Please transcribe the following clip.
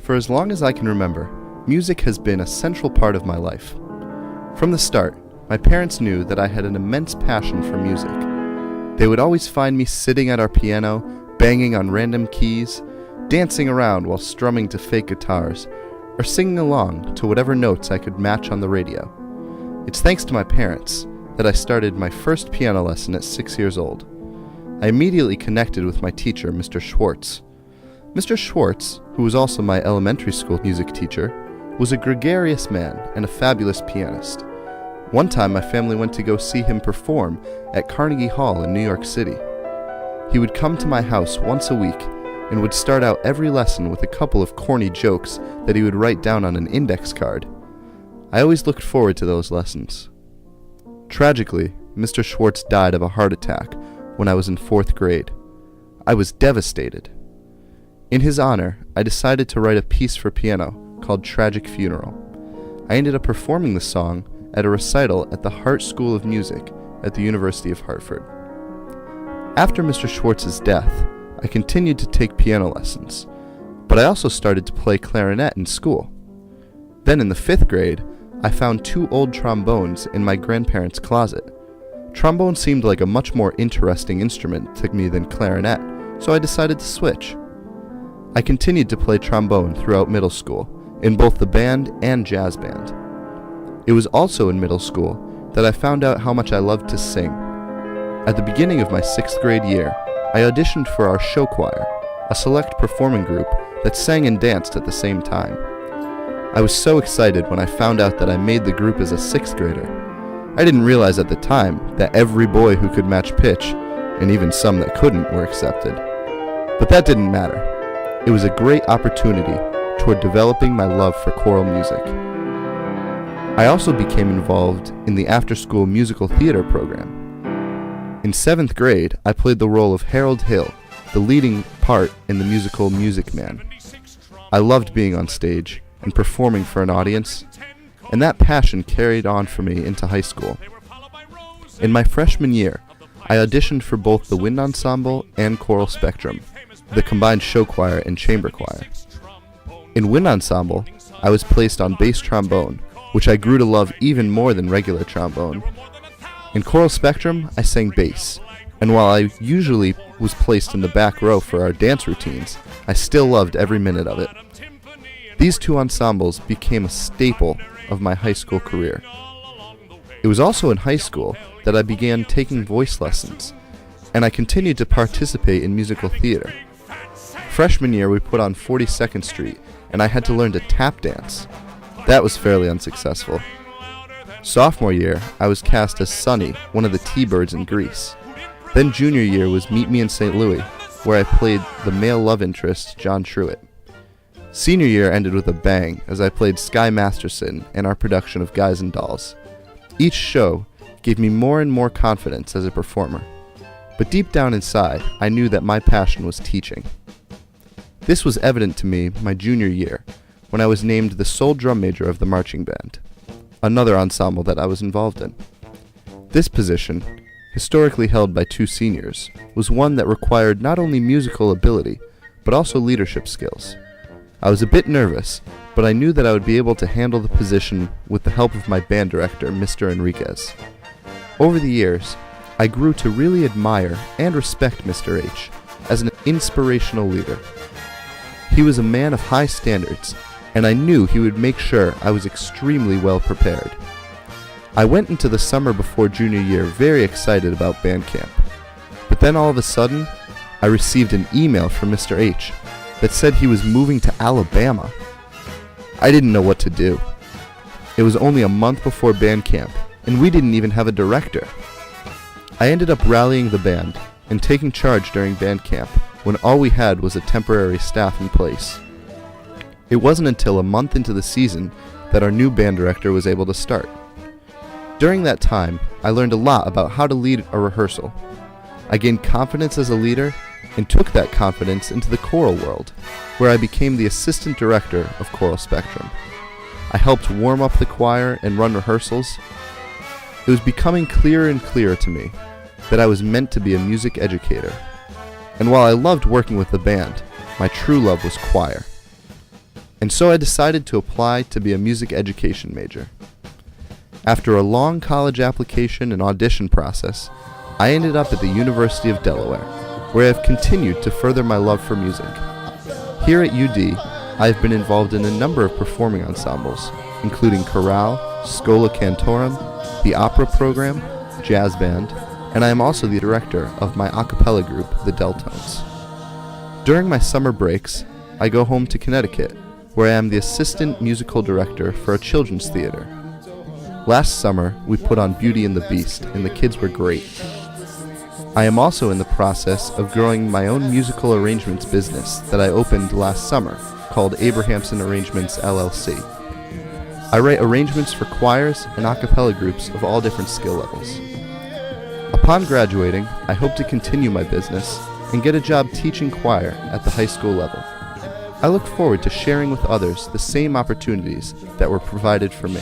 For as long as I can remember, music has been a central part of my life. From the start, my parents knew that I had an immense passion for music. They would always find me sitting at our piano, banging on random keys, dancing around while strumming to fake guitars, or singing along to whatever notes I could match on the radio. It's thanks to my parents that I started my first piano lesson at 6 years old. I immediately connected with my teacher, Mr. Schwartz. Mr. Schwartz, who was also my elementary school music teacher, was a gregarious man and a fabulous pianist. One time my family went to go see him perform at Carnegie Hall in New York City. He would come to my house once a week and would start out every lesson with a couple of corny jokes that he would write down on an index card. I always looked forward to those lessons. Tragically, Mr. Schwartz died of a heart attack when I was in 4th grade. I was devastated. In his honor, I decided to write a piece for piano called Tragic Funeral. I ended up performing the song at a recital at the Hart School of Music at the University of Hartford. After Mr. Schwartz's death, I continued to take piano lessons, but I also started to play clarinet in school. Then in the 5th grade, I found 2 old trombones in my grandparents' closet. Trombone seemed like a much more interesting instrument to me than clarinet, so I decided to switch. I continued to play trombone throughout middle school, in both the band and jazz band. It was also in middle school that I found out how much I loved to sing. At the beginning of my 6th grade year, I auditioned for our show choir, a select performing group that sang and danced at the same time. I was so excited when I found out that I made the group as a 6th grader. I didn't realize at the time that every boy who could match pitch, and even some that couldn't, were accepted. But that didn't matter. It was a great opportunity toward developing my love for choral music. I also became involved in the after-school musical theater program. In 7th grade, I played the role of Harold Hill, the leading part in the musical Music Man. I loved being on stage and performing for an audience, and that passion carried on for me into high school. In my freshman year, I auditioned for both the wind ensemble and choral spectrum, the combined show choir and chamber choir. In wind ensemble, I was placed on bass trombone, which I grew to love even more than regular trombone. In choral spectrum, I sang bass, and while I usually was placed in the back row for our dance routines, I still loved every minute of it. These 2 ensembles became a staple of my high school career. It was also in high school that I began taking voice lessons, and I continued to participate in musical theater. Freshman year, we put on 42nd Street, and I had to learn to tap dance. That was fairly unsuccessful. Sophomore year, I was cast as Sonny, one of the T-Birds in Grease. Then junior year was Meet Me in St. Louis, where I played the male love interest, John Truitt. Senior year ended with a bang as I played Sky Masterson in our production of Guys and Dolls. Each show gave me more and more confidence as a performer, but deep down inside, I knew that my passion was teaching. This was evident to me my junior year, when I was named the sole drum major of the marching band, another ensemble that I was involved in. This position, historically held by 2 seniors, was one that required not only musical ability, but also leadership skills. I was a bit nervous, but I knew that I would be able to handle the position with the help of my band director, Mr. Enriquez. Over the years, I grew to really admire and respect Mr. H as an inspirational leader. He was a man of high standards, and I knew he would make sure I was extremely well prepared. I went into the summer before junior year very excited about band camp, but then all of a sudden, I received an email from Mr. H that said he was moving to Alabama. I didn't know what to do. It was only a month before band camp, and we didn't even have a director. I ended up rallying the band and taking charge during band camp when all we had was a temporary staff in place. It wasn't until a month into the season that our new band director was able to start. During that time, I learned a lot about how to lead a rehearsal. I gained confidence as a leader and took that confidence into the choral world, where I became the assistant director of Choral Spectrum. I helped warm up the choir and run rehearsals. It was becoming clearer and clearer to me that I was meant to be a music educator. And while I loved working with the band, my true love was choir. And so I decided to apply to be a music education major. After a long college application and audition process, I ended up at the University of Delaware, where I have continued to further my love for music. Here at UD, I have been involved in a number of performing ensembles, including chorale, schola cantorum, the opera program, jazz band, and I am also the director of my a cappella group, the Deltones. During my summer breaks, I go home to Connecticut, where I am the assistant musical director for a children's theater. Last summer, we put on Beauty and the Beast, and the kids were great. I am also in the process of growing my own musical arrangements business that I opened last summer, called Abrahamson Arrangements LLC. I write arrangements for choirs and a cappella groups of all different skill levels. Upon graduating, I hope to continue my business and get a job teaching choir at the high school level. I look forward to sharing with others the same opportunities that were provided for me.